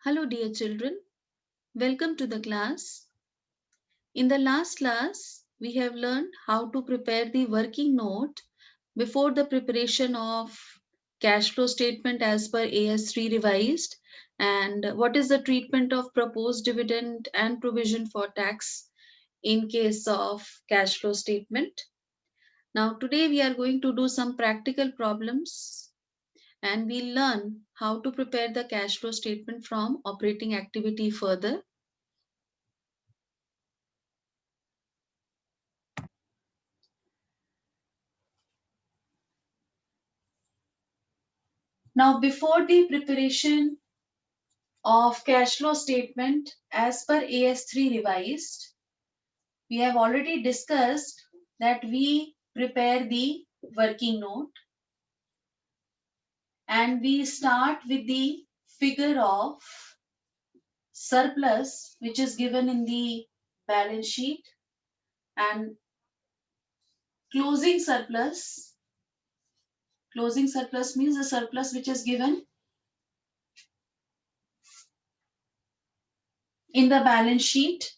Hello, dear children. Welcome to the class. In the last class, we have learned how to prepare the working note before the preparation of cash flow statement as per AS3 revised, and what is the treatment of proposed dividend and provision for tax in case of cash flow statement. Now, today we are going to do some practical problems and we'll learn how to prepare the cash flow statement from operating activity further. Now, before the preparation of cash flow statement as per AS3 revised, we have already discussed that we prepare the working note and we start with the figure of surplus which is given in the balance sheet and closing surplus. Closing surplus means the surplus which is given in the balance sheet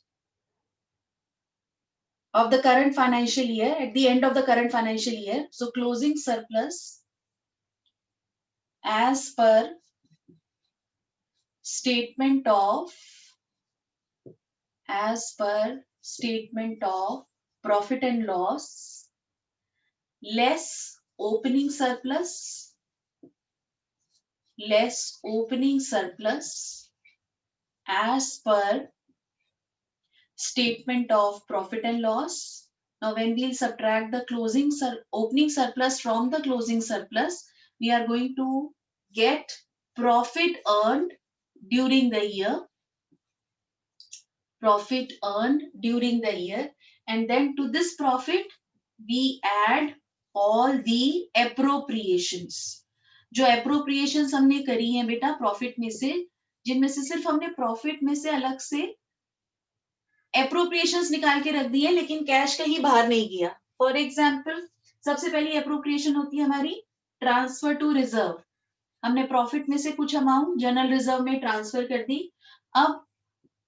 of the current financial year at the end of the current financial year. So closing surplus as per statement of profit and loss less opening surplus as per statement of profit and loss. Now when we'll subtract the opening surplus from the closing surplus, we are going to get profit earned during the year, and then to this profit we add all the appropriations. जो appropriations हमने करी हैं बेटा profit में से, जिनमें से सिर्फ हमने प्रॉफिट में से अलग से appropriations निकाल के रख दी है लेकिन कैश कहीं बाहर नहीं गया. फॉर एग्जाम्पल सबसे पहली appropriation होती है हमारी ट्रांसफर टू रिजर्व. हमने प्रॉफिट में से कुछ अमाउंट जनरल रिजर्व में ट्रांसफर कर दी. अब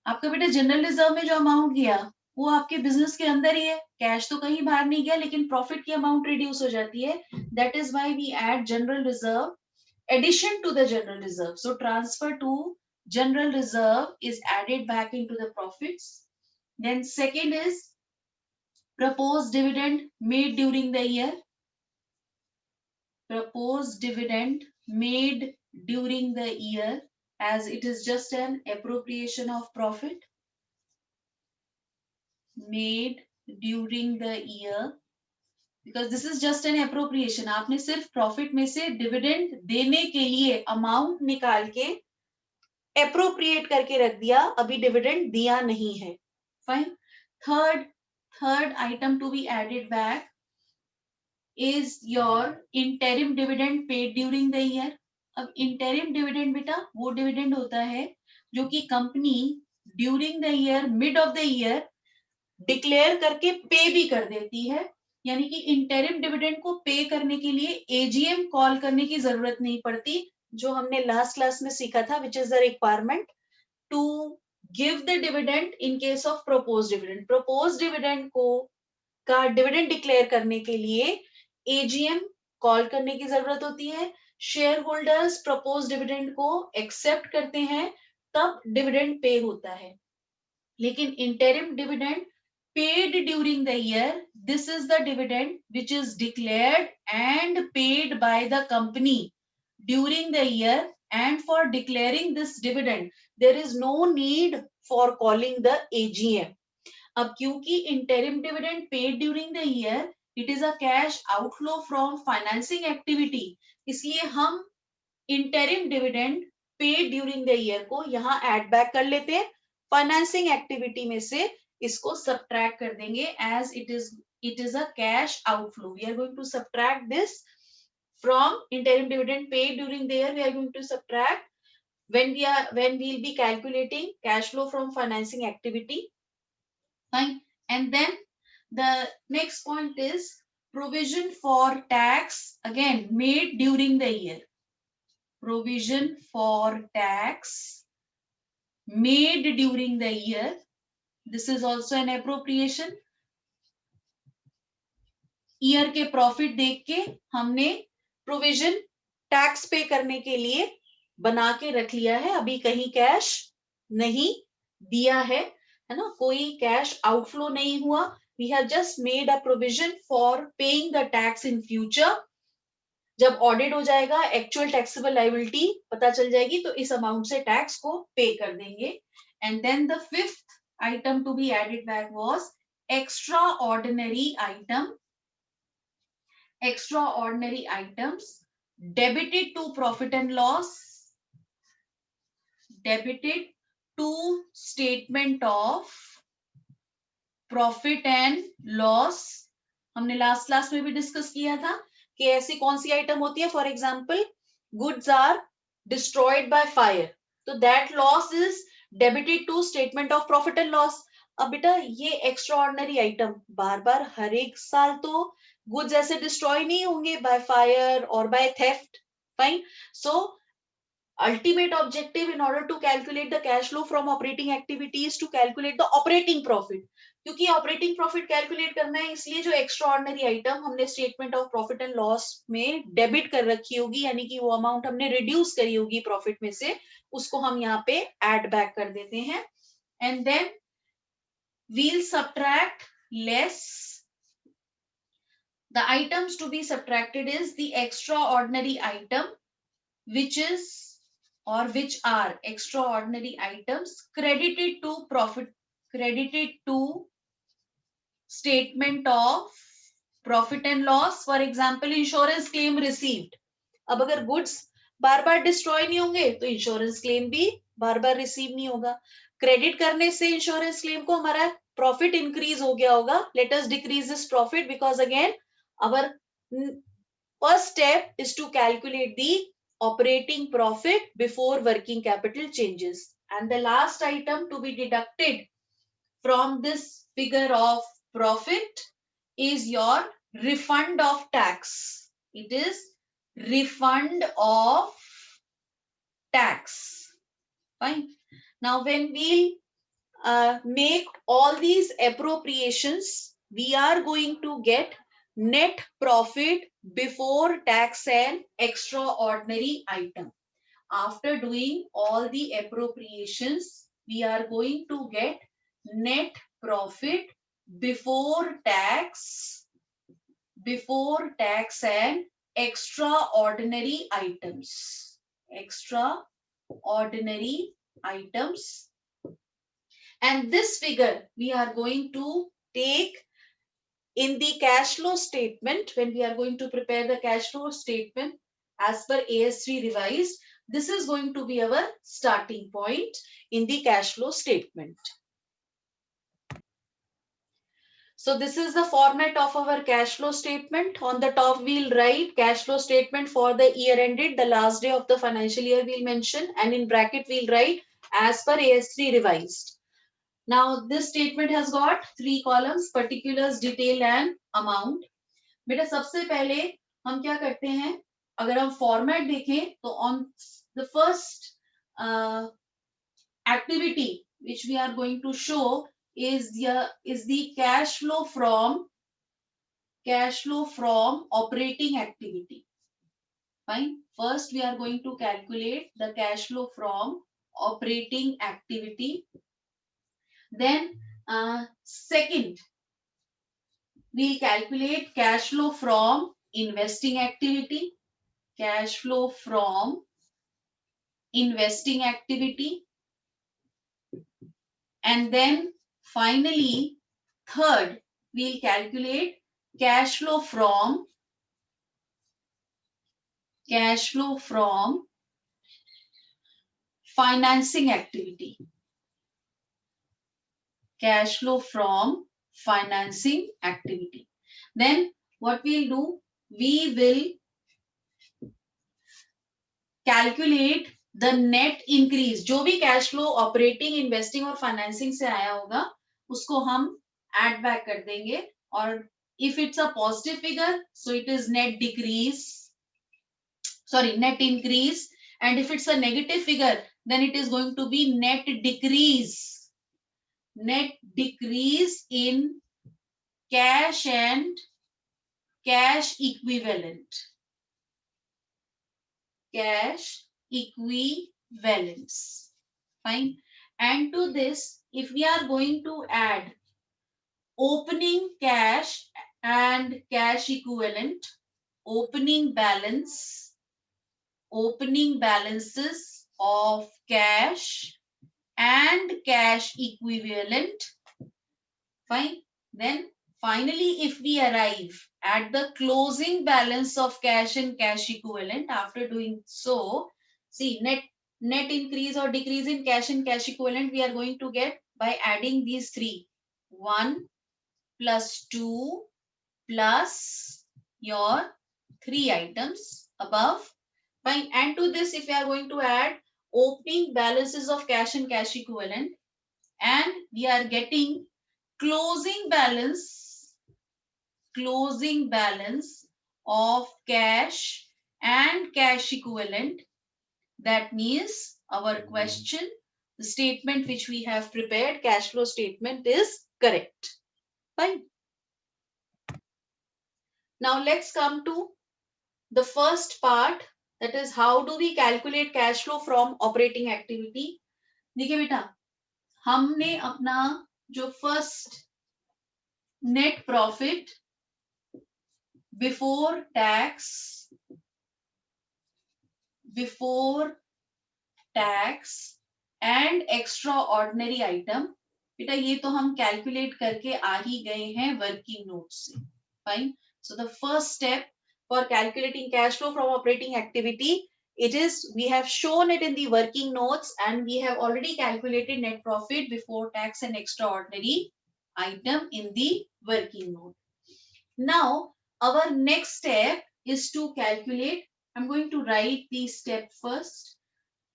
आपका बेटा जनरल रिजर्व में जो अमाउंट गया वो आपके बिजनेस के अंदर ही है, कैश तो कहीं बाहर नहीं गया लेकिन प्रॉफिट की अमाउंट रिड्यूस हो जाती है. That is why we add general reserve addition to the general reserve. So transfer to general reserve is added back into the profits. Then second is proposed dividend made during the year. Proposed dividend made during the year, as it is just an appropriation of profit made during the year, because this is just an appropriation. आपने सिर्फ profit में से dividend देने के लिए amount निकाल के appropriate करके रख दिया, अभी डिविडेंड दिया नहीं है. Fine. Third item to be added back is your interim dividend paid during the year. अब interim dividend बेटा वो dividend होता है जो कि company during the year, mid of the year declare करके पे भी कर देती है. यानी कि इंटरिम डिविडेंड को पे करने के लिए एजीएम कॉल करने की जरूरत नहीं पड़ती, जो हमने लास्ट क्लास में सीखा था, which is the requirement to give the dividend in case of propose dividend. Propose dividend को का डिविडेंड डिक्लेयर करने के लिए एजीएम कॉल करने की जरूरत होती है. शेयर होल्डर्स प्रपोज डिविडेंड को एक्सेप्ट करते हैं तब डिविडेंड पे होता है. लेकिन interim dividend paid during the year, this is the dividend which is declared and paid by the company during the year, and for declaring this dividend there is no need for calling the AGM. अब क्योंकि interim dividend paid during the year, it is a cash outflow from financing activity, इसलिए हम interim dividend paid during the year को यहाँ add back कर लेते हैं. Financing activity में से इसको सब्ट्रैक्ट कर देंगे as it is a cash outflow. We are going to subtract this from interim dividend paid during the year. We are going to subtract when we'll be calculating cash flow from financing activity. Fine. And then the next point is provision for tax, again made during the year. Provision for tax made during the year, this is also an appropriation. Year के profit देख के हमने provision tax पे करने के लिए बना के रख लिया है, अभी कहीं कैश नहीं दिया है ना, कोई कैश आउटफ्लो नहीं हुआ. We have just made a provision for paying the tax in future. जब ऑडिट हो जाएगा, एक्चुअल टैक्सेबल लायबिलिटी पता चल जाएगी, तो इस अमाउंट से टैक्स को पे कर देंगे. And then the fifth item to be added back was extraordinary item. Extraordinary items debited to profit and loss, debited to statement of profit and loss. हमने लास्ट क्लास में भी discuss किया था कि ऐसी कौन सी आइटम होती है. For example, goods are destroyed by fire, तो that loss is debited to statement of profit and loss. अब बेटा ये एक्स्ट्रा ऑर्डिनरी आइटम बार बार हर एक साल तो गुड्स ऐसे डिस्ट्रॉय नहीं होंगे बाय फायर और by theft. Fine. So ultimate objective in order to calculate the cash flow from operating activities to calculate the operating profit. क्योंकि ऑपरेटिंग प्रॉफिट कैलकुलेट करना है, इसलिए जो एक्स्ट्रा ऑर्डिनरी आइटम हमने statement of profit and loss में debit कर रखी होगी, यानी कि वो अमाउंट हमने रिड्यूस करी होगी प्रॉफिट में से, उसको हम यहाँ पे ऐड बैक कर देते हैं. And then we'll subtract less. The items to be subtracted is the extraordinary item, which is or which are extraordinary items credited to profit, credited to statement of profit and loss. For example, insurance claim received. अब अगर goods बार बार destroy नहीं होंगे तो insurance claim भी बार बार receive नहीं होगा. Credit करने से इंश्योरेंस क्लेम को हमारा प्रॉफिट इंक्रीज हो गया होगा. Let us decrease this profit because again our first step is to calculate the operating profit before working capital changes. And the last item to be deducted from this figure of profit is your refund of tax. It is refund of tax. Fine. Now when we make all these appropriations, we are going to get net profit before tax and extraordinary item. After doing all the appropriations, we are going to get net profit before tax and extraordinary items. Extraordinary items. And this figure we are going to take in the cash flow statement. When we are going to prepare the cash flow statement as per AS3 revised, this is going to be our starting point in the cash flow statement. So this is the format of our cash flow statement. On the top we'll write cash flow statement for the year ended, the last day of the financial year we'll mention, and in bracket we'll write as per AS3 revised. Now this statement has got 3 columns: particulars, detail and amount. बेटा सबसे पहले हम क्या करते हैं, अगर हम format देखें तो on the first activity which we are going to show is the cash flow from operating activity. Fine. First we are going to calculate the cash flow from operating activity. Then second, we calculate cash flow from investing activity. Cash flow from investing activity. And then finally, third, we'll calculate cash flow from financing activity. Cash flow from financing activity. Then what we'll do, we will calculate the net increase. जो भी cash flow operating, investing और financing से आया होगा उसको हम add back कर देंगे, और if it's a positive figure, so it is net increase, And if it's a negative figure, then it is going to be net decrease. Net decrease in cash and cash equivalent. Cash equivalents. Fine. And to this, if we are going to add opening cash and cash equivalent, opening balance, opening balances of cash and cash equivalent. Fine. Then finally, if we arrive at the closing balance of cash and cash equivalent, after doing so, see net increase or decrease in cash and cash equivalent we are going to get by adding these three. 1 plus 2 plus your 3 items above. Fine. And to this, if we are going to add opening balances of cash and cash equivalent, and we are getting closing balance of cash and cash equivalent, that means our question, the statement which we have prepared, cash flow statement, is correct. Fine. Now let's come to the first part, that is how do we calculate cash flow from operating activity. देखिए बेटा, हमने अपना जो first net profit before tax and extra ordinary item, बेटा ये तो हम calculate करके आ ही गए हैं वर्किंग नोट से. Fine. So the first step for calculating cash flow from operating activity, it is we have shown it in the working notes, and we have already calculated net profit before tax and extraordinary item in the working note. Now our next step is to calculate. I'm going to write the step first.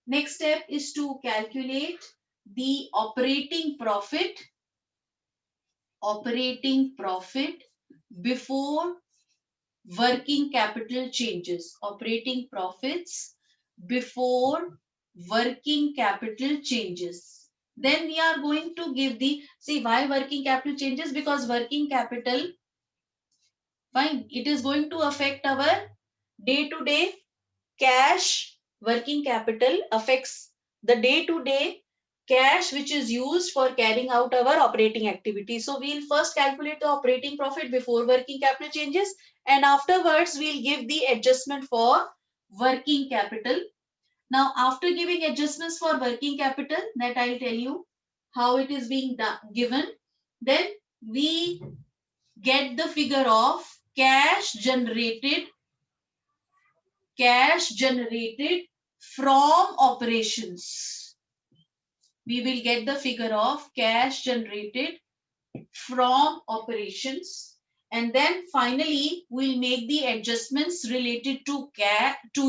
Next step is to calculate the operating profit before working capital changes. Operating profits before working capital changes. Then we are going to give the, see why working capital changes, because working capital, fine, it is going to affect our day-to-day cash. Working capital affects the day-to-day cash which is used for carrying out our operating activity. So we'll first calculate the operating profit before working capital changes, and afterwards we'll give the adjustment for working capital. Now after giving adjustments for working capital, that I'll tell you how it is being given, then we get the figure of cash generated from operations. We will get the figure of cash generated from operations, and then finally we'll make the adjustments related to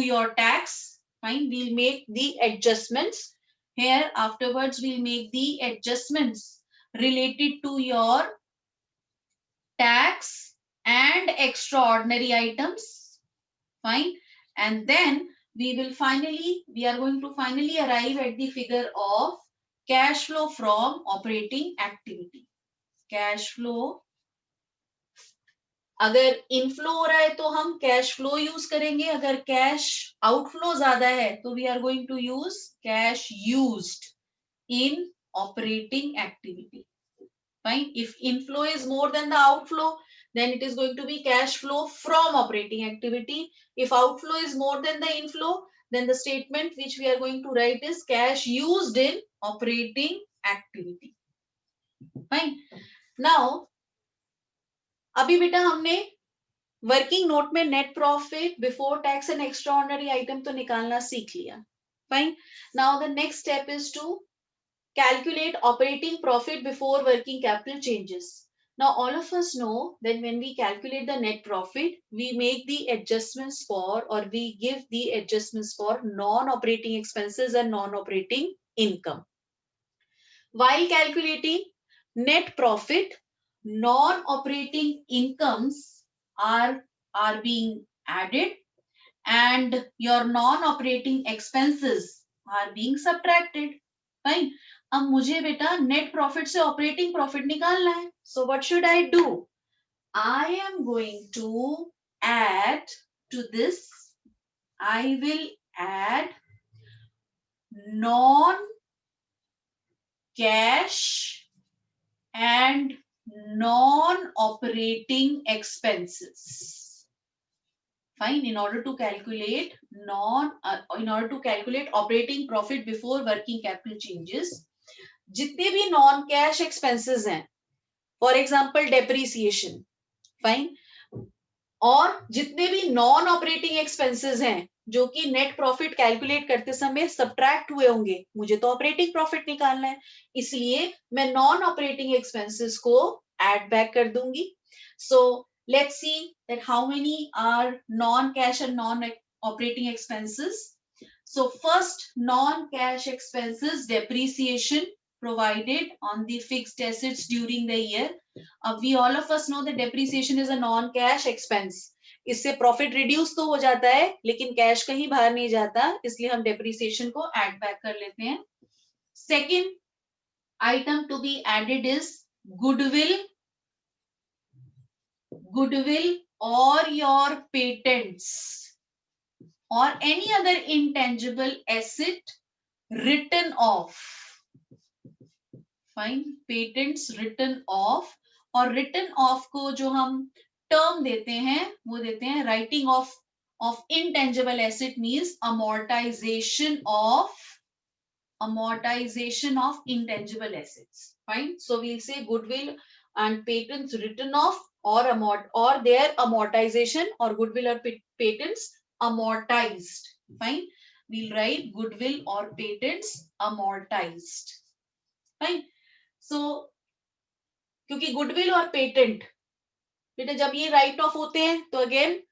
your tax. Fine, we'll make the adjustments here. Afterwards we'll make the adjustments related to your tax and extraordinary items. Fine. And then we are going to finally arrive at the figure of cash flow from operating activity. Cash flow, अगर inflow हो रहा है तो हम cash flow use करेंगे, अगर cash outflow ज्यादा है तो we are going to use cash used in operating activity. Fine. If inflow is more than the outflow, then it is going to be cash flow from operating activity. If outflow is more than the inflow, then the statement which we are going to write is cash used in operating activity. Fine. Now, अभी बेटा हमने working note में net profit before tax and extraordinary item तो निकालना सीख लिया. Fine. Now the next step is to calculate operating profit before working capital changes. Now all of us know that when we calculate the net profit, we make the adjustments for, or we give the adjustments for non-operating expenses and non-operating income. While calculating net profit, non-operating incomes are being added, and your non-operating expenses are being subtracted. Fine. अब मुझे बेटा net profit से operating profit निकालना है. So what should I do? I am going to add to this. I will add non-cash and non-operating expenses. Fine. In order to calculate operating profit before working capital changes, जितने भी non cash expenses हैं, for example depreciation, fine, और जितने भी non operating expenses हैं जो कि net profit calculate करते समय सब्ट्रैक्ट हुए होंगे, मुझे तो ऑपरेटिंग प्रॉफिट निकालना है, इसलिए मैं नॉन ऑपरेटिंग एक्सपेंसेस को ऐड बैक कर दूंगी. सो let's see that how many are non-cash and non-operating expenses. So first, non-cash expenses, depreciation provided on the fixed assets during the year. We all of us know that depreciation is a non-cash expense. इससे profit reduce तो हो जाता है लेकिन cash कहीं बाहर नहीं जाता, इसलिए हम डेप्रिसिएशन को ऐड बैक कर लेते हैं. Second item to be added is goodwill or your patents or any other intangible asset written off. Fine. Patents written off, और written off को जो हम term देते हैं वो देते हैं writing off of intangible asset means amortization of intangible assets. Fine. So we'll say goodwill and patents written off or their amortization, or goodwill or patents amortized. Fine. We'll write goodwill or patents amortized. Fine. So क्योंकि goodwill और patent बेटा जब ये right of होते हैं तो again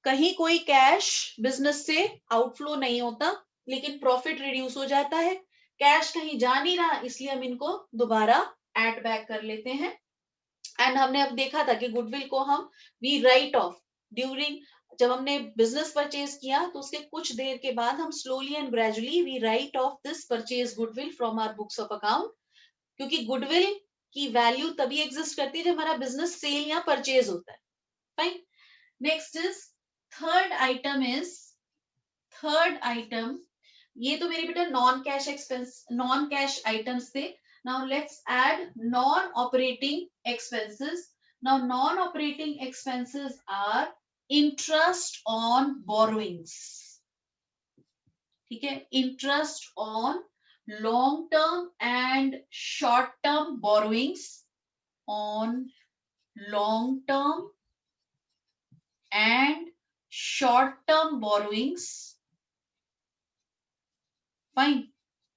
कहीं कोई कैश बिजनेस से आउटफ्लो नहीं होता, लेकिन प्रॉफिट रिड्यूस हो जाता है, कैश कहीं जा नहीं रहा, इसलिए हम इनको दोबारा ऐड बैक कर लेते हैं. एंड हमने अब देखा था कि गुडविल को हम वी राइट ऑफ ड्यूरिंग, जब हमने बिजनेस परचेज किया तो उसके कुछ देर के बाद हम slowly and gradually we write off this purchase goodwill from our books of account, क्योंकि गुडविल की वैल्यू तभी एग्जिस्ट करती है जब हमारा बिजनेस सेल या परचेज होता है. Fine. Next is third item, ये तो मेरे बेटा non cash expense, non cash items थे. Now let's add non operating expenses. Now non operating expenses are interest on borrowings. ठीक है, interest on long term and short term borrowings, on long term and short term borrowings. Fine.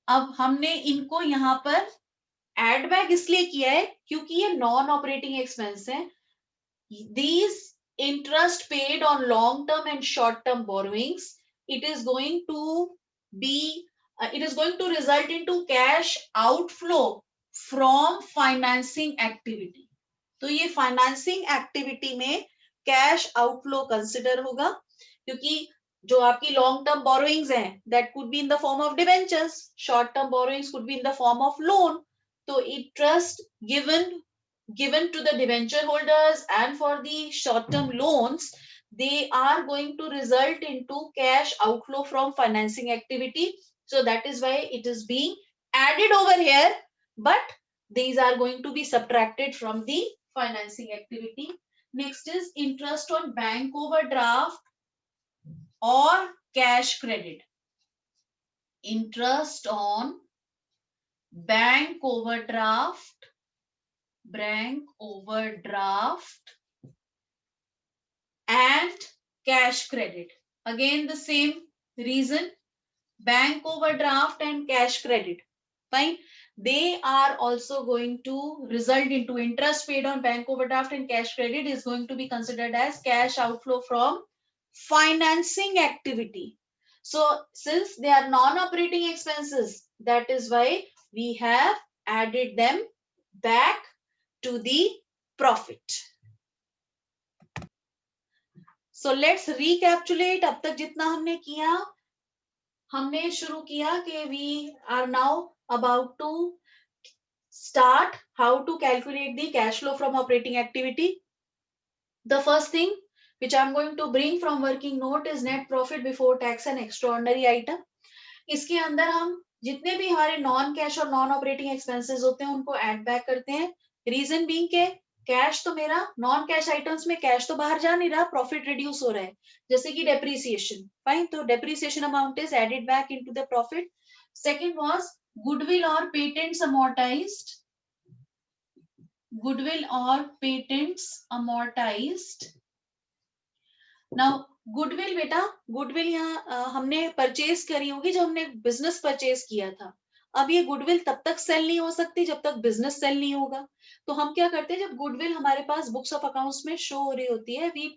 अब हमने इनको यहां पर add back इसलिए किया है क्योंकि ये नॉन ऑपरेटिंग एक्सपेंस है. These interest paid on long term and short term borrowings, it is going to result into cash outflow from financing activity. तो ये फाइनेंसिंग एक्टिविटी में कैश आउटफ्लो कंसिडर होगा, क्योंकि जो आपकी लॉन्ग टर्म बोरोइंग्स हैं that could be in the form of debentures, short term borrowings could be in the form of loan. तो interest given to the debenture holders and for the short term loans, they are going to result into cash outflow from financing activity. So that is why it is being added over here, but these are going to be subtracted from the financing activity. Next is interest on bank overdraft or cash credit. Interest on bank overdraft and cash credit. Again the same reason, bank overdraft and cash credit. Fine. They are also going to result into interest paid on bank overdraft and cash credit is going to be considered as cash outflow from financing activity. So since they are non-operating expenses, that is why we have added them back to the profit. So let's recapitulate. अब तक जितना हमने किया, हमने शुरू किया कि we are now about to start how to calculate the cash flow from operating activity. The first thing which I'm going to bring from working note is net profit before tax and extraordinary item. इसके अंदर हम जितने भी हमारे non cash और non operating expenses होते हैं उनको ऐड बैक करते हैं। रीजन बीइंग के कैश तो मेरा नॉन कैश आइटम्स में कैश तो बाहर जा नहीं रहा, प्रॉफिट रिड्यूस हो रहा है, जैसे कि डेप्रिसिएशन। फाइन, तो depreciation amount is added back into the profit. Second was goodwill और patents amortised, goodwill or patents amortized. Now goodwill बेटा, goodwill यहाँ हमने परचेज करी होगी जब हमने बिजनेस परचेज किया था। अब ये गुडविल तब तक सेल नहीं हो सकती जब तक बिजनेस सेल नहीं होगा। तो हम क्या करते हैं, जब गुडविल हमारे पास बुक्स ऑफ अकाउंट्स में शो हो रही होती है, we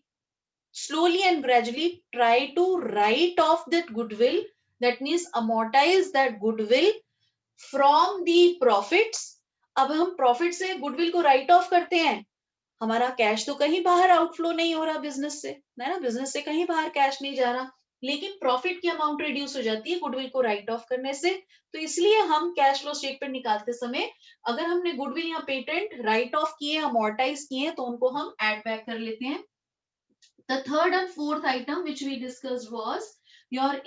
slowly and gradually try to write off that goodwill, that means amortize that goodwill from the profits. अब हम प्रॉफिट से गुडविल को राइट ऑफ करते हैं, हमारा कैश तो कहीं बाहर आउटफ्लो नहीं हो रहा बिजनेस से, है ना, बिजनेस से कहीं बाहर कैश नहीं जा रहा, लेकिन प्रॉफिट की अमाउंट रिड्यूस हो जाती है गुडविल को राइट ऑफ करने से। तो इसलिए हम कैश फ्लो स्टेटमेंट निकालते समय अगर हमने गुडविल या पेटेंट राइट ऑफ किए, अमोर्टाइज किए, तो उनको हम एड बैक कर लेते हैं। The third and fourth item which we discussed was your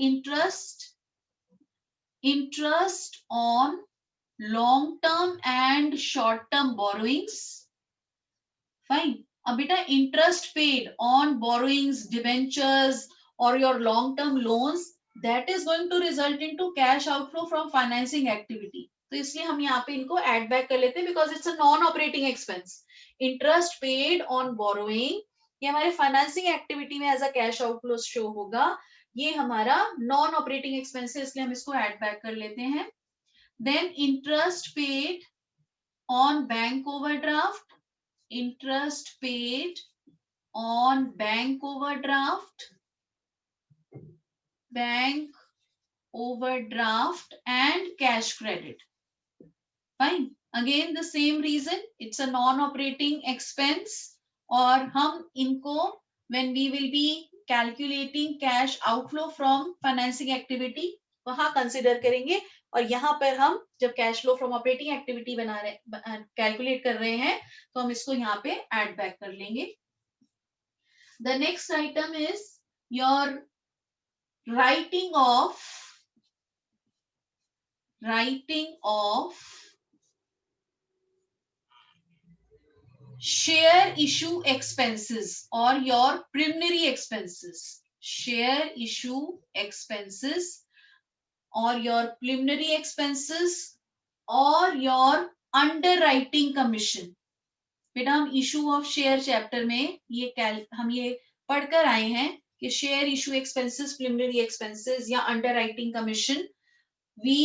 interest on long term and short term borrowings. Fine. अब बेटा interest paid on borrowings, debentures or your long term loans, that is going to result into cash outflow from financing activity. तो इसलिए हम यहाँ पे इनको add back कर लेते हैं because it's a non operating expense. Interest paid on borrowing ये हमारे फाइनेंसिंग एक्टिविटी में as a cash outflow show होगा, ये हमारा नॉन ऑपरेटिंग एक्सपेंस है, इसलिए हम इसको ऐड बैक कर लेते हैं। Then interest paid on bank overdraft, interest paid on bank overdraft, bank overdraft and cash credit. Fine, again the same reason, it's a non operating expense और हम इनको when we will be calculating cash outflow from financing activity वहां consider करेंगे, और यहाँ पर हम जब cash flow from operating activity बना रहे कैलकुलेट कर रहे हैं तो हम इसको यहाँ पे ऐड बैक कर लेंगे। The next item is your writing of share issue expenses or your preliminary expenses, share issue expenses or your preliminary expenses or your underwriting commission. बेटा हम issue of share chapter में हम ये पढ़कर आए हैं कि share issue expenses, preliminary expenses या underwriting commission, we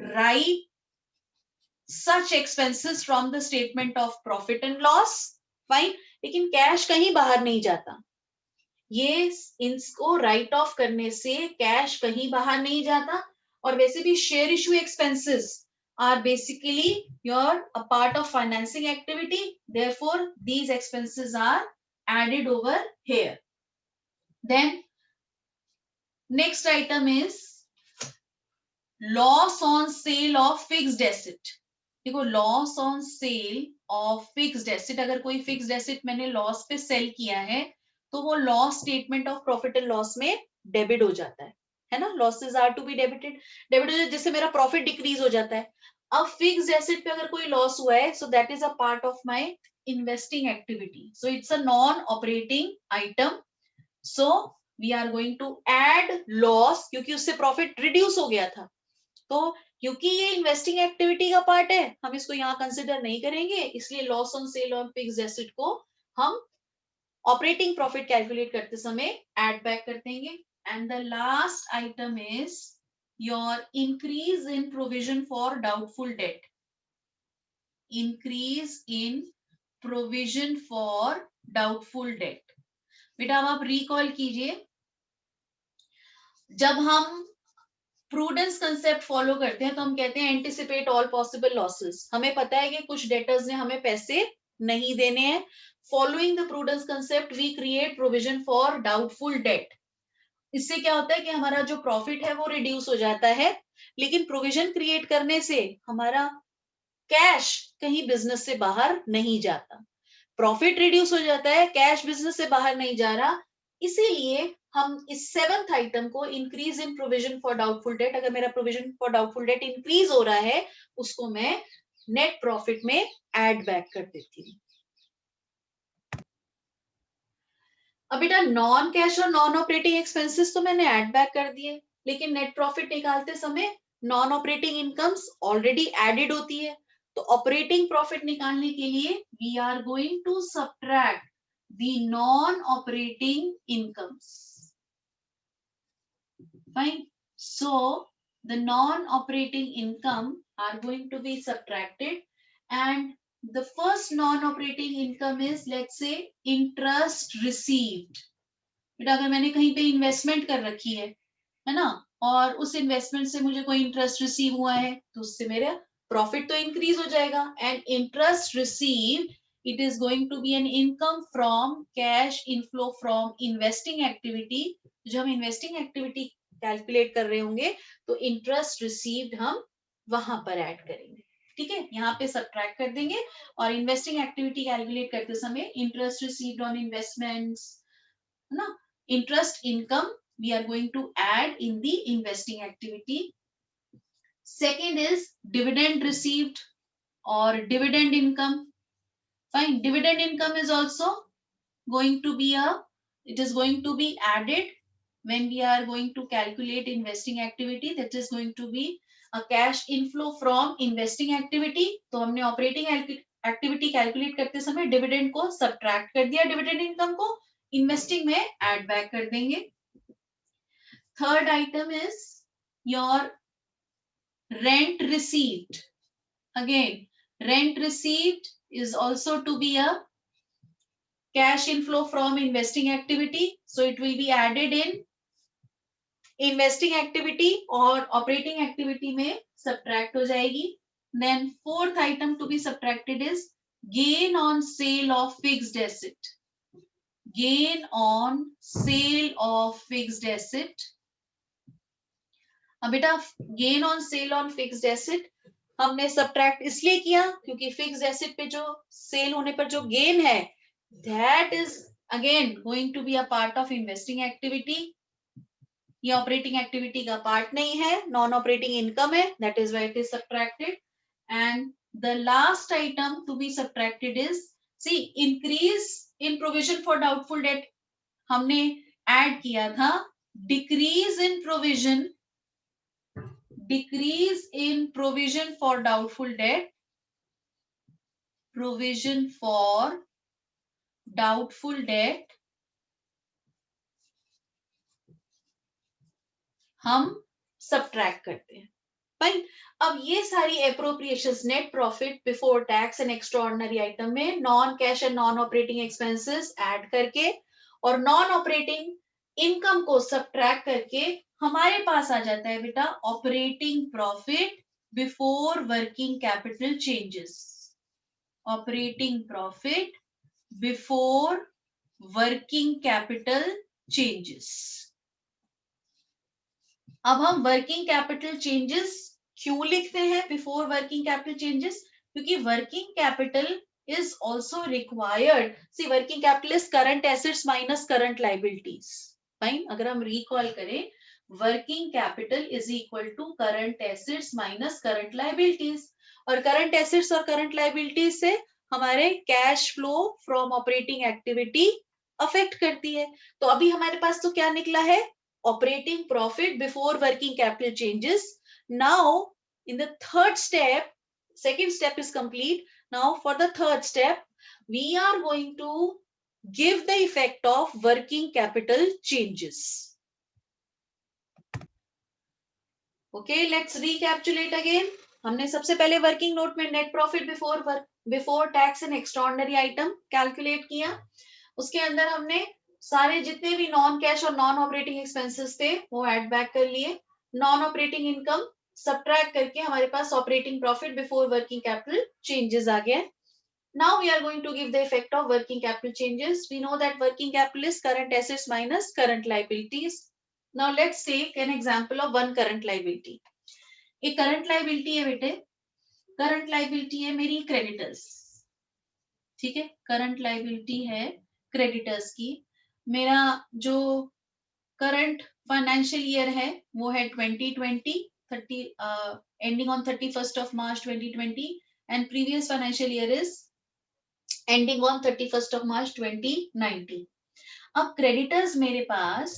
write such expenses from the statement of profit and loss. Fine, लेकिन कैश कहीं बाहर नहीं जाता, ये इनको राइट ऑफ करने से कैश कहीं बाहर नहीं जाता। और वैसे भी share issue expenses are basically your a part of financing activity, therefore these expenses are added over here. Then next item is loss on sale of fixed asset. देखो loss on sale of fixed asset, अगर कोई fixed asset मैंने loss पे sale किया है तो वो loss statement of profit and loss में डेबिट हो जाता है ना, losses are to be debited, debit हो जाता है जिससे मेरा प्रॉफिट डिक्रीज हो जाता है। अब फिक्स्ड एसेट पे अगर कोई लॉस हुआ है, so that is a part of my investing activity, so it's a non operating item, so we are going to add loss क्योंकि उससे प्रॉफिट रिड्यूस हो गया था। तो क्योंकि ये इन्वेस्टिंग एक्टिविटी का पार्ट है हम इसको यहाँ कंसिडर नहीं करेंगे, इसलिए loss on cell on fixed asset को हम ऑपरेटिंग प्रॉफिट कैलकुलेट करते समय ऐड बैक कर देंगे। And the last item is your increase in provision for doubtful date, increase in provision for doubtful date. बेटा अब आप रिकॉल कीजिए, जब हम प्रूडेंस कंसेप्ट फॉलो करते हैं तो हम कहते हैं एंटिसिपेट ऑल पॉसिबल लॉसेस। हमें पता है कि कुछ डेटर्स ने हमें पैसे नहीं देने हैं। Following the prudence concept we create provision for doubtful debt. इससे क्या होता है कि हमारा जो प्रॉफिट है वो रिड्यूस हो जाता है, लेकिन प्रोविजन क्रिएट करने से हमारा कैश कहीं बिजनेस से बाहर नहीं जाता। प्रॉफिट रिड्यूस हो जाता है, कैश बिजनेस से बाहर नहीं जा रहा। इसीलिए हम इस 7th आइटम को increase in provision for doubtful date, अगर मेरा provision for doubtful debt increase हो रहा है उसको मैं नेट प्रॉफिट में ऐड बैक कर देती हूँ। अब बेटा नॉन कैश और नॉन ऑपरेटिंग एक्सपेंसेस तो मैंने ऐड बैक कर दिए, लेकिन नेट प्रॉफिट निकालते समय non operating incomes already added होती है। तो ऑपरेटिंग प्रॉफिट निकालने के लिए we are going to subtract the non operating incomes. Fine, so the non-operating income are going to be subtracted, and the first non-operating income is, let's say, interest received. बेटा अगर मैंने कहीं पे investment कर रखी है ना, और उस इन्वेस्टमेंट से मुझे कोई इंटरेस्ट रिसीव हुआ है तो उससे मेरा प्रॉफिट तो इंक्रीज हो जाएगा। And interest received, it is going to be an income from cash inflow from investing activity. जो हम इन्वेस्टिंग एक्टिविटी कैलकुलेट कर रहे होंगे तो इंटरेस्ट रिसीव्ड हम वहां पर ऐड करेंगे। ठीक है, यहाँ पे सब्ट्रैक्ट कर देंगे, और इन्वेस्टिंग एक्टिविटी कैलकुलेट करते समय इंटरेस्ट रिसीव्ड ऑन इन्वेस्टमेंट्स, है ना, interest income we are going to add in the investing activity. Second is dividend received or dividend income. Fine, dividend income is also going to be it is going to be added when we are going to calculate investing activity. That is going to be a cash inflow from investing activity. तो हमने operating activity calculate करते समय dividend को subtract कर दिया, dividend income को investing में add back कर देंगे। Third item is your rent received. Again, rent received is also to be a cash inflow from investing activity. So it will be added in investing activity और operating activity में subtract हो जाएगी. Then fourth item to be subtracted is gain on sale of fixed asset. Gain on sale of fixed asset. अब बेटा gain on sale on fixed asset हमने subtract इसलिए किया क्योंकि फिक्स्ड एसेट पे जो सेल होने पर जो गेन है that is again going to be a part of investing activity. ये ऑपरेटिंग एक्टिविटी का पार्ट नहीं है, नॉन ऑपरेटिंग इनकम है, that is why it is subtracted. And the last item to be subtracted is C increase in provision for doubtful debt. हमने add किया था decrease in provision, decrease in provision for doubtful debt, provision for doubtful debt हम subtract करते हैं। Fine, अब ये सारी appropriations net profit before tax and extraordinary item में non cash and non operating expenses add करके और नॉन ऑपरेटिंग इनकम को सब्ट्रैक्ट करके हमारे पास आ जाता है बेटा operating profit before working capital changes. Operating profit before working capital changes. अब हम वर्किंग कैपिटल चेंजेस क्यों लिखते हैं बिफोर वर्किंग कैपिटल चेंजेस? क्योंकि working capital is also required. See, working capital is current assets minus current liabilities. Fine, अगर हम recall करें working capital is equal to current assets minus current liabilities, और current assets और current liabilities से हमारे cash flow from operating activity affect करती है। तो अभी हमारे पास तो क्या निकला है, operating profit before working capital changes. Now in the third step, second step is complete. Now for the third step we are going to give the effect of working capital changes. Okay, let's recapitulate again. हमने सबसे पहले working note में net profit before tax and extraordinary item calculate किया। उसके अंदर हमने सारे जितने भी नॉन कैश और नॉन ऑपरेटिंग एक्सपेंसेस थे वो ऐड बैक कर लिए। नॉन ऑपरेटिंग इनकम सब्ट्रैक्ट करके हमारे पास operating profit before working capital changes आ गया। Now we are going to give the effect of working capital changes. We know that working capital is current assets minus current liabilities. Now let's take an example of one current liability. एक current liability है बेटे, current liability है मेरी creditors, ठीक है, current liability है creditors की. मेरा जो current financial year है वो है 2020 30 ending on 31st of March 2020 and previous financial year is ending on 31st of March 2019. अब क्रेडिटर्स मेरे पास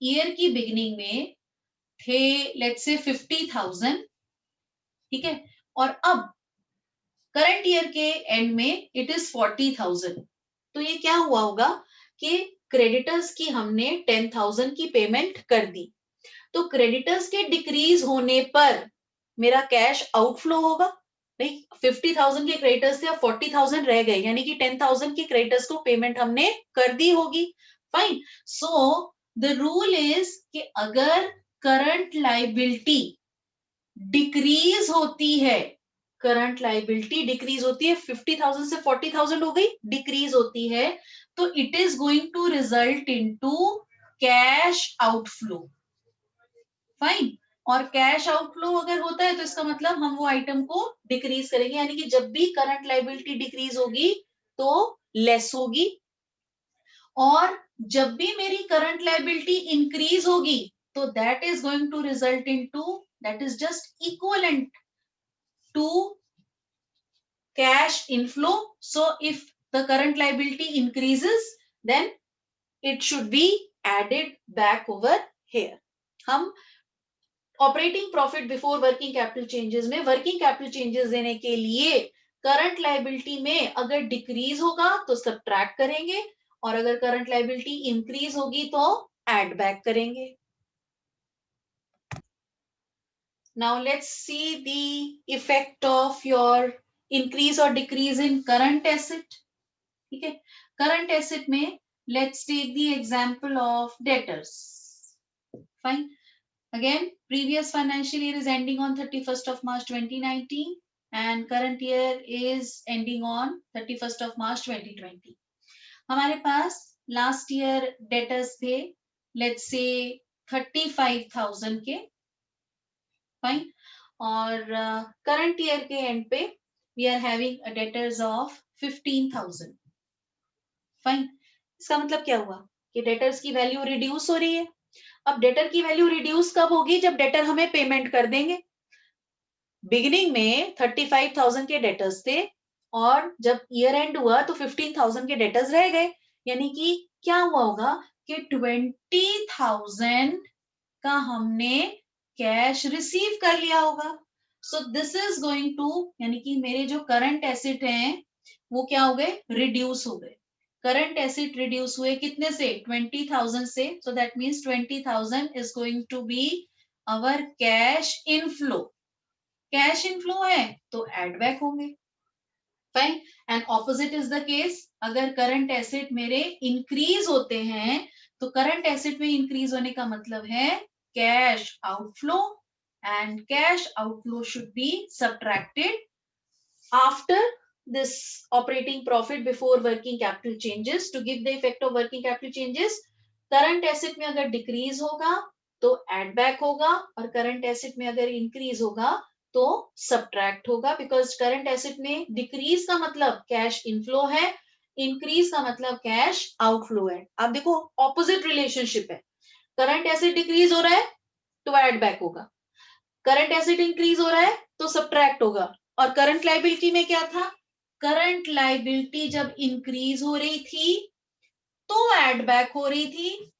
ईयर की बिगिनिंग में थे लेट्स से 50,000, ठीक है, और अब करंट ईयर के एंड में इट इज 40,000. तो ये क्या हुआ होगा कि क्रेडिटर्स की हमने 10,000 की पेमेंट कर दी, तो क्रेडिटर्स के डिक्रीज होने पर मेरा कैश आउटफ्लो होगा. नहीं, 50,000 के क्रेडिटर्स थे, अब 40,000 रह गए, यानी कि 10,000 के क्रेडिटर्स को पेमेंट हमने कर दी होगी. Fine. So the rule is कि अगर करंट लाइबिलिटी डिक्रीज होती है, करंट लाइबिलिटी डिक्रीज होती है, 50,000 से 40,000 हो गई, डिक्रीज होती है, तो it is going to result into cash outflow. Fine. और कैश आउटफ्लो अगर होता है तो इसका मतलब हम वो आइटम को डिक्रीज करेंगे, यानी कि जब भी करंट लाइबिलिटी डिक्रीज होगी तो लेस होगी, और जब भी मेरी करंट लाइबिलिटी इंक्रीज होगी तो that is going to result into, that is just equivalent to cash inflow. So if the current liability increases then it should be added back over here. हम operating profit before working capital changes में working capital changes देने के लिए current liability में अगर decrease होगा तो subtract करेंगे, और अगर करंट लाइबिलिटी इंक्रीज होगी तो ऐड बैक करेंगे. Now let's see the effect of your increase और डिक्रीज इन करंट एसेट. ठीक है, करंट एसेट में let's take the example of debtors. Fine. Again, previous financial year is ending on 31st of March 2019 and current year is ending on 31st of March 2020. हमारे पास last year debtors थे let's say 35,000 के. Fine. और current year के end पे we are having a debtors of 15,000. Fine. इसका मतलब क्या हुआ कि डेटर्स की वैल्यू रिड्यूस हो रही है. अब डेटर की वैल्यू रिड्यूस कब होगी? जब डेटर हमें पेमेंट कर देंगे. बिगिनिंग में 35,000 के डेटर्स थे और जब ईयर एंड हुआ तो 15,000 के डेटर्स रह गए, यानी कि क्या हुआ होगा कि 20,000 का हमने कैश रिसीव कर लिया होगा. So this is going to, यानी कि मेरे जो करंट एसेट हैं वो क्या हो गए? रिड्यूस हो गए. करंट एसेट रिड्यूस हुए कितने से? 20,000 से. So that means 20,000 is going to be our cash inflow. Cash inflow है तो एड बैक होंगे. Fine. And opposite is the case, अगर करंट एसेट मेरे इंक्रीज होते हैं तो करंट एसेट में इंक्रीज होने का मतलब है cash outflow, and cash outflow should be subtracted after this operating profit before working capital changes to give the effect of working capital changes. Current asset में अगर डिक्रीज होगा तो एड बैक होगा, और करंट एसेट में अगर increase होगा तो सब्ट्रैक्ट होगा, बिकॉज करंट एसेट में डिक्रीज का मतलब कैश इनफ्लो है, इंक्रीज का मतलब कैश आउटफ्लो है. आप देखो ऑपोजिट रिलेशनशिप है. करंट एसेट डिक्रीज हो रहा है तो एड बैक होगा, करंट एसेट इंक्रीज हो रहा है तो सब्ट्रैक्ट होगा. और करंट लाइबिलिटी में क्या था? करंट लाइबिलिटी जब इंक्रीज हो रही थी तो एड बैक हो रही थी,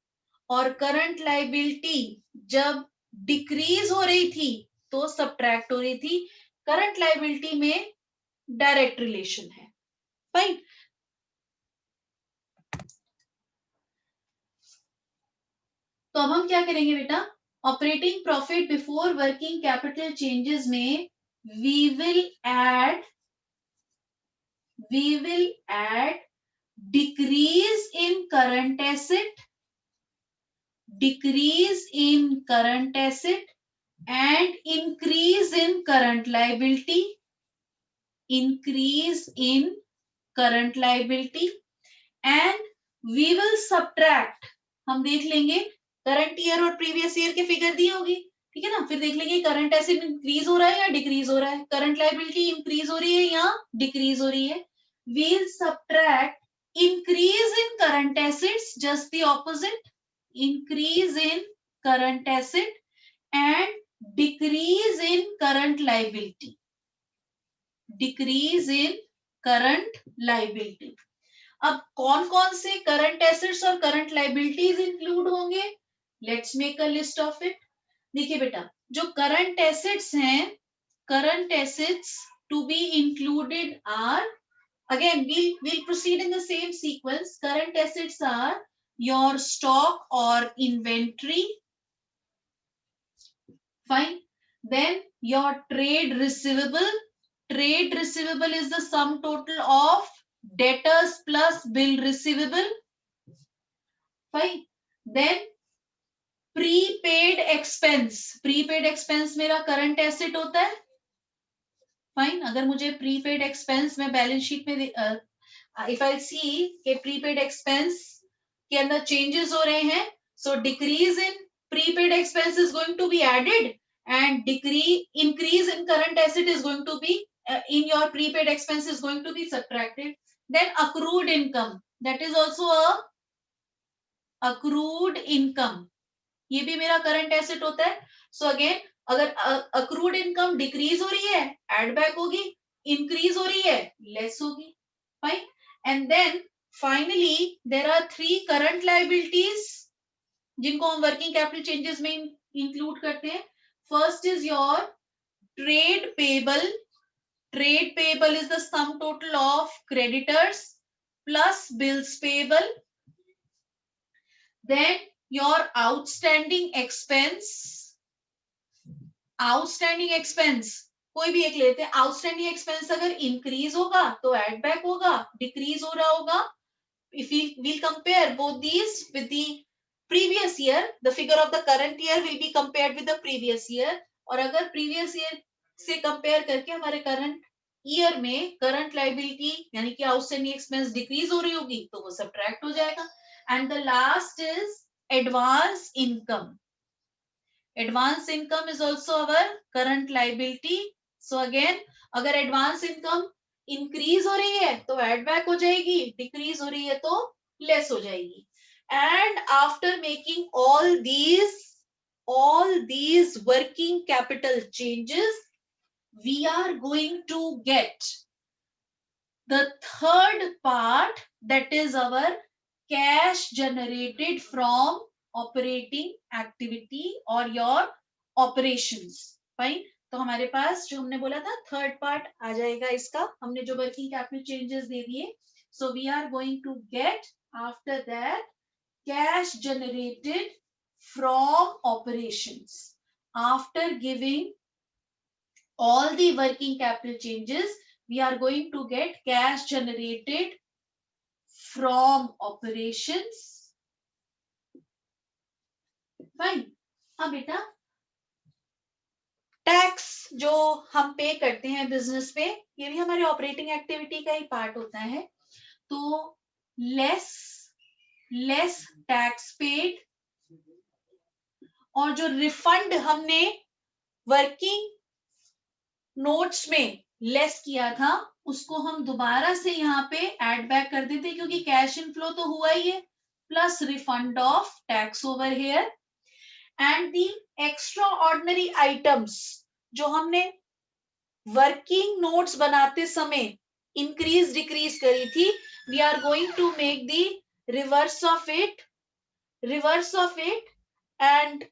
और करंट लाइबिलिटी जब डिक्रीज हो रही थी तो सब्ट्रैक्ट हो रही थी. करंट लाइबिलिटी में डायरेक्ट रिलेशन है. फाइन. तो अब हम क्या करेंगे बेटा? Operating profit before working capital changes में we will add decrease in current asset and increase in current liability current liability and we will subtract, हम देख लेंगे करंट ईयर और प्रीवियस ईयर के फिगर दी होगी, ठीक है ना, फिर देख लेंगे करंट एसेट इंक्रीज हो रहा है या डिक्रीज हो रहा है, करंट लाइबिलिटी इंक्रीज हो रही है या डिक्रीज हो रही है. We'll subtract increase in current assets, just the opposite, increase in current asset and decrease in current liability, decrease in current liability. अब कौन कौन से करंट एसेट्स और करंट लाइबिलिटीज इंक्लूड होंगे, let's make a list of it. देखिए बेटा, जो current assets हैं, current assets to be included are, again we'll proceed in the same sequence. Current assets are your stock or inventory, fine. Then your trade receivable, trade receivable is the sum total of debtors plus bill receivable, fine. Then prepaid expense, prepaid expense मेरा current asset होता है, fine. अगर मुझे prepaid expense में balance sheet में if I see के prepaid expense के अंदर चेंजेस हो रहे हैं, so decrease in prepaid expense is going to be added and increase in current asset is going to be in your prepaid expense is going to be subtracted. Then accrued income, that is also a accrued income, ये भी मेरा current asset होता है. So again अगर accrued income decrease हो रही है add back होगी, इंक्रीज हो रही है लेस होगी, fine. And then finally there are 3 current liabilities जिनको हम वर्किंग कैपिटल चेंजेस में इंक्लूड करते हैं. First is your trade payable, trade payable is the sum total of creditors plus bills payable. Then your outstanding expense, outstanding expense कोई भी एक लेते हैं. आउटस्टैंडिंग एक्सपेंस अगर इंक्रीज होगा तो एड बैक होगा, डिक्रीज हो रहा होगा, if we'll compare both these with the previous year, the figure of the current year will be compared with the previous year. और अगर previous year से कंपेयर करके हमारे करंट ईयर में करंट लायबिलिटी यानी कि आउटस्टैंडिंग एक्सपेंस डिक्रीज हो रही होगी तो वो सब्ट्रैक्ट हो जाएगा. And the last is advance income. Advance income is also our current liability. So again, अगर advance income increase हो रही है तो add back हो जाएगी, decrease हो रही है तो less हो जाएगी. And after making all these working capital changes, we are going to get the third part, that is our cash generated from operating activity or your operations, fine. तो हमारे पास जो हमने बोला था थर्ड पार्ट आ जाएगा इसका, हमने जो वर्किंग कैपिटल चेंजेस दे दिए. So we are going to get after that cash generated from operations. After giving all the working capital changes, we are going to get cash generated from operations, fine. अब बेटा tax जो हम पे करते हैं business पे, ये भी हमारे ऑपरेटिंग एक्टिविटी का ही पार्ट होता है. तो लेस टैक्स पेड, और जो रिफंड हमने वर्किंग नोट्स में लेस किया था उसको हम दोबारा से यहाँ पे ऐड बैक कर देते क्योंकि कैश इनफ्लो तो हुआ ही है, plus refund of tax over here. And the extra ordinary items जो हमने वर्किंग नोट्स बनाते समय इंक्रीज डिक्रीज करी थी, we are going to make the reverse of it and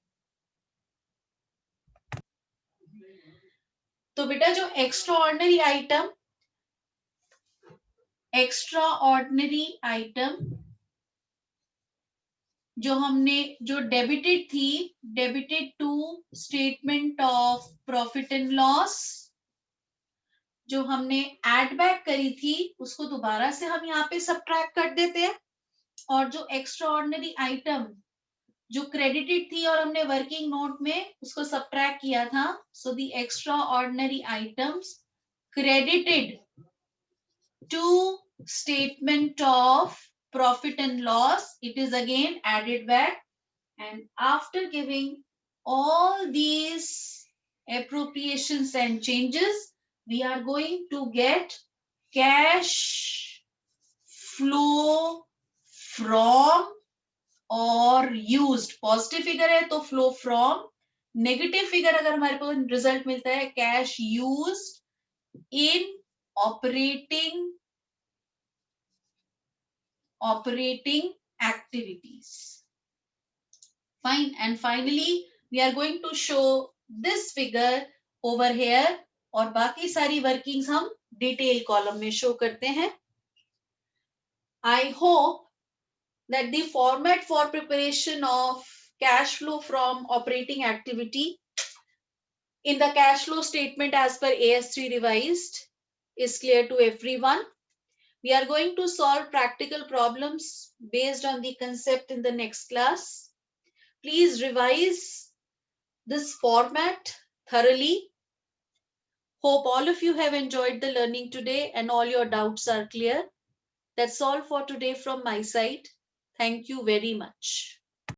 तो बेटा जो एक्स्ट्रा ऑर्डिनरी आइटम जो हमने जो debited to statement of profit and loss जो हमने ऐड बैक करी थी उसको दोबारा से हम यहाँ पे सब्ट्रैक्ट कर देते हैं. और जो एक्स्ट्रा ऑर्डिनरी आइटम जो क्रेडिटेड थी और हमने वर्किंग नोट में उसको सब्ट्रैक्ट किया था, so the extraordinary items credited to statement of profit and loss, it is again added back. And after giving all these appropriations and changes, we are going to get cash flow from or used. Positive figure है तो flow from, negative figure अगर हमारे को result मिलता है cash used in operating activities. Fine. And finally we are going to show this figure over here और बाकी सारी वर्किंग्स हम डिटेल कॉलम में शो करते हैं. I hope that the format for preparation of cash flow from operating activity in the cash flow statement as per AS3 revised is clear to everyone. We are going to solve practical problems based on the concept in the next class. Please revise this format thoroughly. Hope all of you have enjoyed the learning today and all your doubts are clear. That's all for today from my side. Thank you very much.